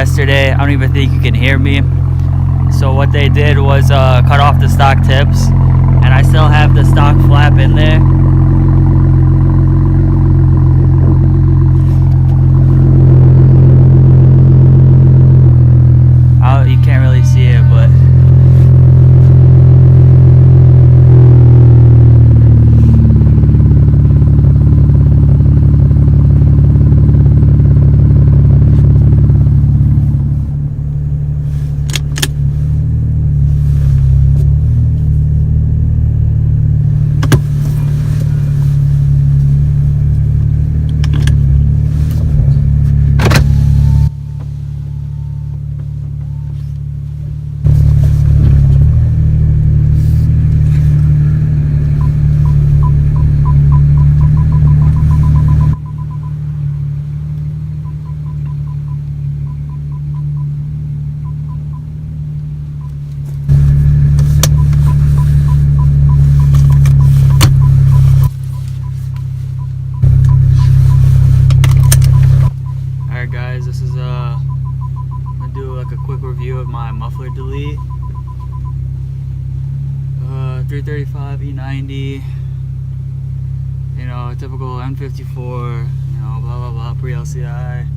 yesterday. I don't even think you can hear me. So what they did was cut off the stock tips, and I still have the stock flap in there. You can't really see it, but guys, this is I'm gonna do like a quick review of my muffler delete. 335 E90, you know, typical M54, you know, blah blah blah, pre-LCI.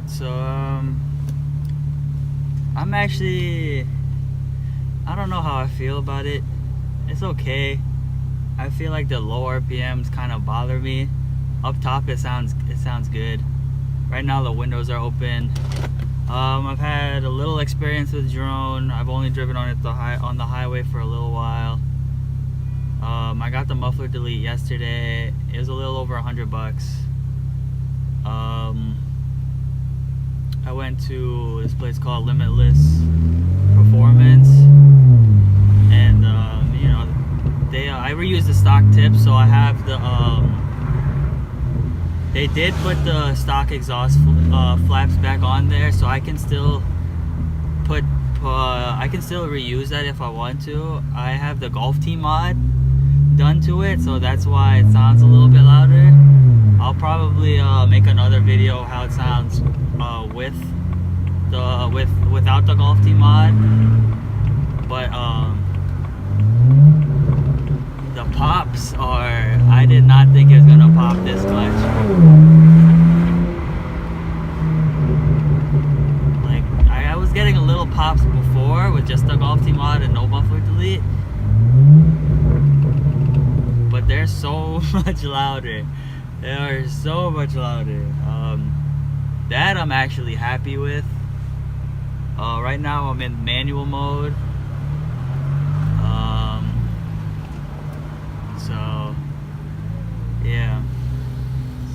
So I'm actually, I don't know how I feel about it. It's okay. I feel like the low RPMs kind of bother me. Up top it sounds good. Right now the windows are open. I've had a little experience with drone. I've only driven on it on the highway for a little while. I got the muffler delete yesterday. It was a little over $100. I went to this place called Limitless Performance, and you know, I reused the stock tips, so I have the they did put the stock exhaust flaps back on there, so I can still reuse that if I want to. I have the Golf Team mod done to it, so that's why it sounds a little bit louder. I'll probably make another video how it sounds without the Golf Team mod, but the pops are, I did not think it was gonna pop this much. Like I was getting a little pops before with just the Golf Team mod and no muffler delete, but they're so much louder. They are so much louder. That I'm actually happy with. Right now I'm in manual mode. So yeah.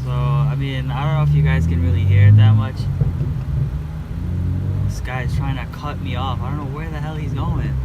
So I mean, I don't know if you guys can really hear it that much. This guy's trying to cut me off. I don't know where the hell he's going.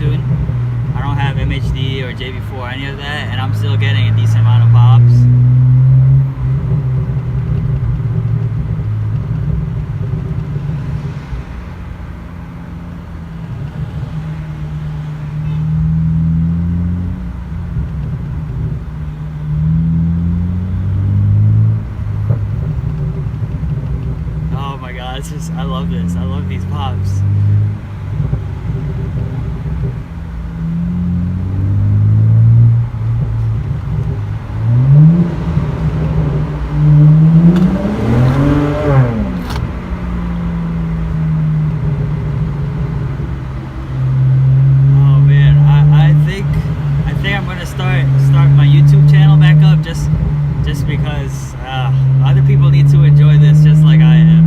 tune. I don't have MHD or JB4, any of that, and I'm still getting a decent amount of pops. Oh my god, it's just, I love this. I love these pops. Start my YouTube channel back up just because other people need to enjoy this just like I am.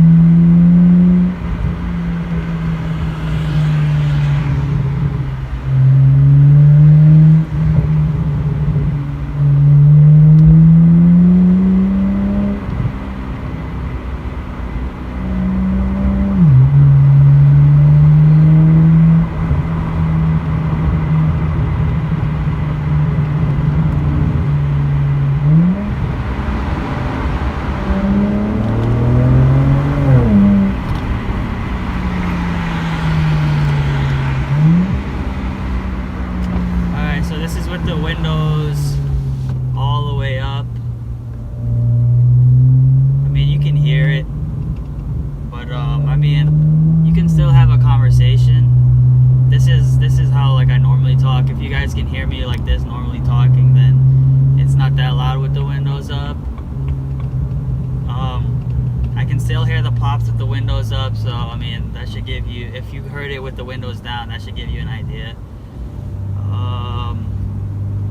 With the windows all the way up. I mean, you can hear it, but I mean, you can still have a conversation. This is how like I normally talk. If you guys can hear me like this normally talking, then it's not that loud with the windows up. I can still hear the pops with the windows up, so I mean, that should give you, if you heard it with the windows down, that should give you an idea.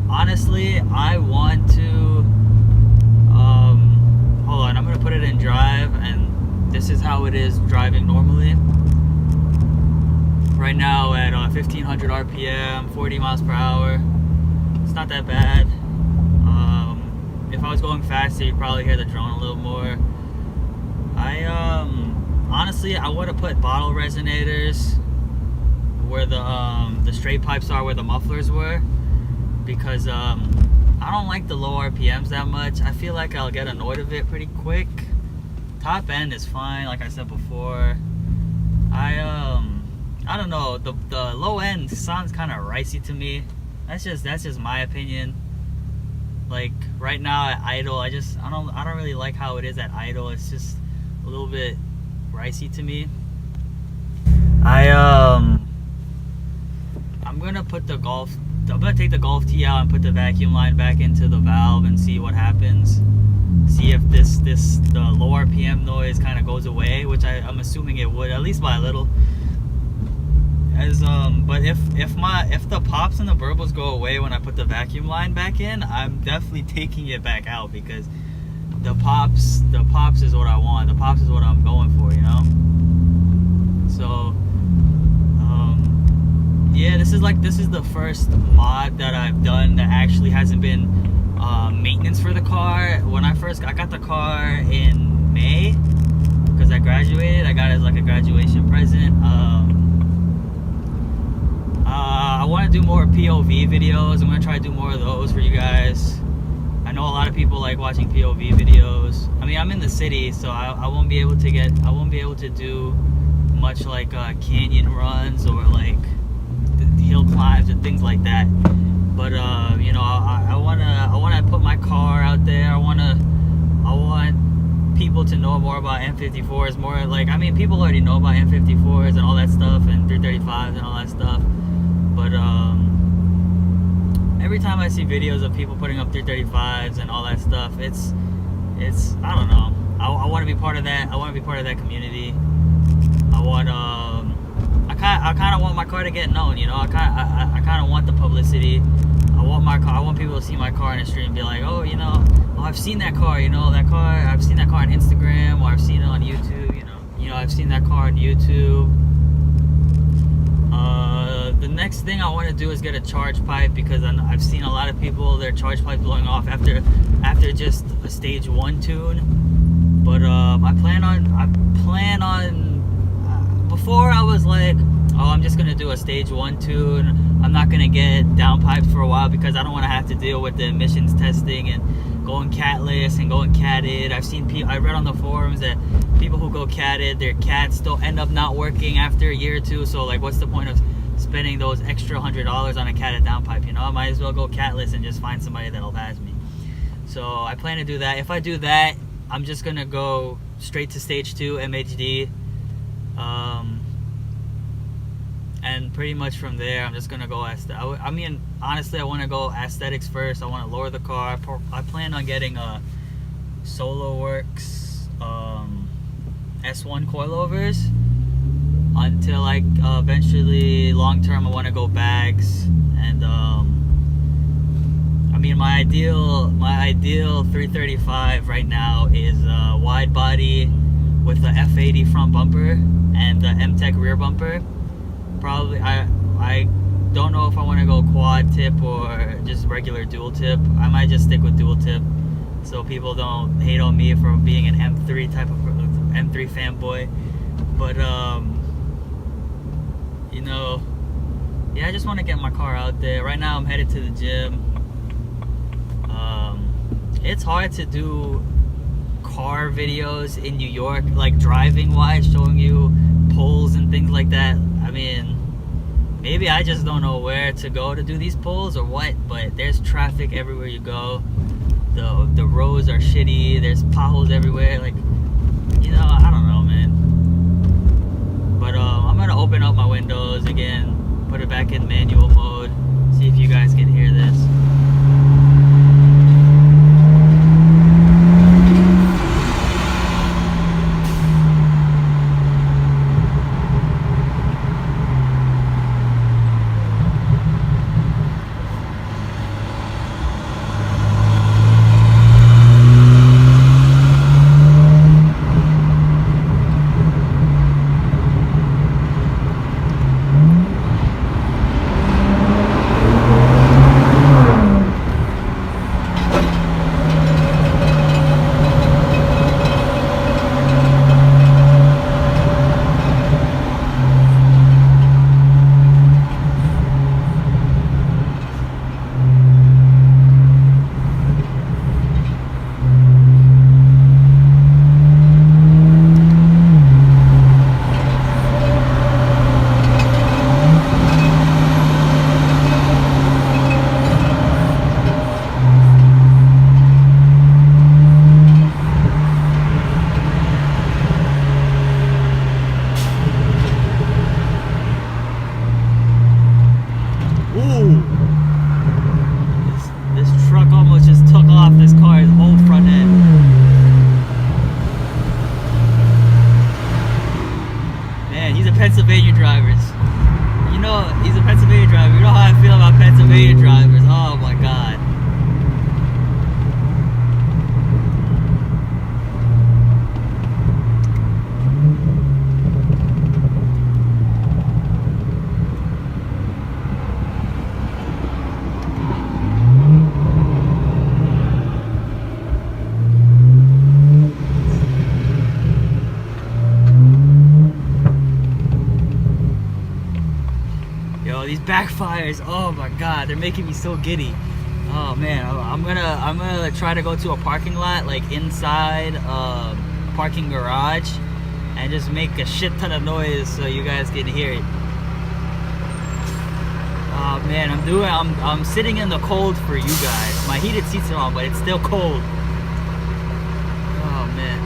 Honestly, I want to, hold on, I'm going to put it in drive, and this is how it is driving normally. Right now at 1500 RPM, 40 miles per hour. It's not that bad. If I was going faster, you'd probably hear the drone a little more. Honestly, I would have put bottle resonators where the straight pipes are, where the mufflers were. Because I don't like the low RPMs that much. I feel like I'll get annoyed of it pretty quick. Top end is fine, like I said before. I don't know, the low end sounds kind of ricey to me. That's just my opinion. Like right now at idle, I don't really like how it is at idle. It's just a little bit ricey to me. I'm gonna take the Golf T out and put the vacuum line back into the valve and see what happens. See if the low RPM noise kind of goes away, which I'm assuming it would, at least by a little. But if the pops and the burbles go away when I put the vacuum line back in, I'm definitely taking it back out, because the pops is what I want. The pops is what I'm going for, you know. So. Yeah, this is the first mod that I've done that actually hasn't been maintenance for the car. When I got the car in May, because I graduated. I got it as like a graduation present. I want to do more POV videos. I'm gonna try to do more of those for you guys. I know a lot of people like watching POV videos. I mean, I'm in the city, so I won't be able to do much like canyon runs or like hill climbs and things like that. But you know, I wanna put my car out there. I want people to know more about M54s. More like, I mean, people already know about M54s and all that stuff, and 335s and all that stuff. But every time I see videos of people putting up 335s and all that stuff, it's I don't know. I want to be part of that. I want to be part of that community. I kind of want my car to get known, you know. I kind of want the publicity. I want people to see my car in the street and be like, oh, you know, oh, I've seen that car, you know, I've seen that car on Instagram, or I've seen it on YouTube, you know, I've seen that car on YouTube. The next thing I want to do is get a charge pipe, because I've seen a lot of people, their charge pipe blowing off after just a stage 1 tune. But I plan on. Before I was like, oh, I'm just gonna do a stage 1 tune. I'm not gonna get downpipes for a while because I don't want to have to deal with the emissions testing and going catless and going catted. I read on the forums that people who go catted, their cats still end up not working after a year or two. So like, what's the point of spending those extra $100 on a catted downpipe? You know, I might as well go catless and just find somebody that'll pass me. So I plan to do that. If I do that, I'm just gonna go straight to stage 2 MHD. And pretty much from there, I'm just gonna go I mean, honestly, I want to go aesthetics first. I want to lower the car. I plan on getting a SoloWorks S1 coilovers until like eventually, long term, I want to go bags. And I mean, my ideal 335 right now is a wide body with the F80 front bumper and the M-Tech rear bumper. Probably, I don't know if I want to go quad tip or just regular dual tip. I might just stick with dual tip so people don't hate on me for being an M3 type of M3 fanboy. But you know, yeah, I just want to get my car out there. Right now I'm headed to the gym. It's hard to do car videos in New York, like driving wise, showing you pulls and things like that. I mean, maybe I just don't know where to go to do these pulls or what, but there's traffic everywhere you go. The roads are shitty. There's potholes everywhere. Like, you know, I don't know, man. But I'm gonna open up my windows again, put it back in manual mode, see if you guys can hear this. Pennsylvania drivers. You know, he's a Pennsylvania driver. You know how I feel about Pennsylvania drivers. Oh my god. These backfires, oh my god, they're making me so giddy. Oh man, I'm gonna try to go to a parking lot, like inside parking garage, and just make a shit ton of noise so you guys can hear it. Oh man, I'm sitting in the cold for you guys. My heated seats are on, but it's still cold. Oh man.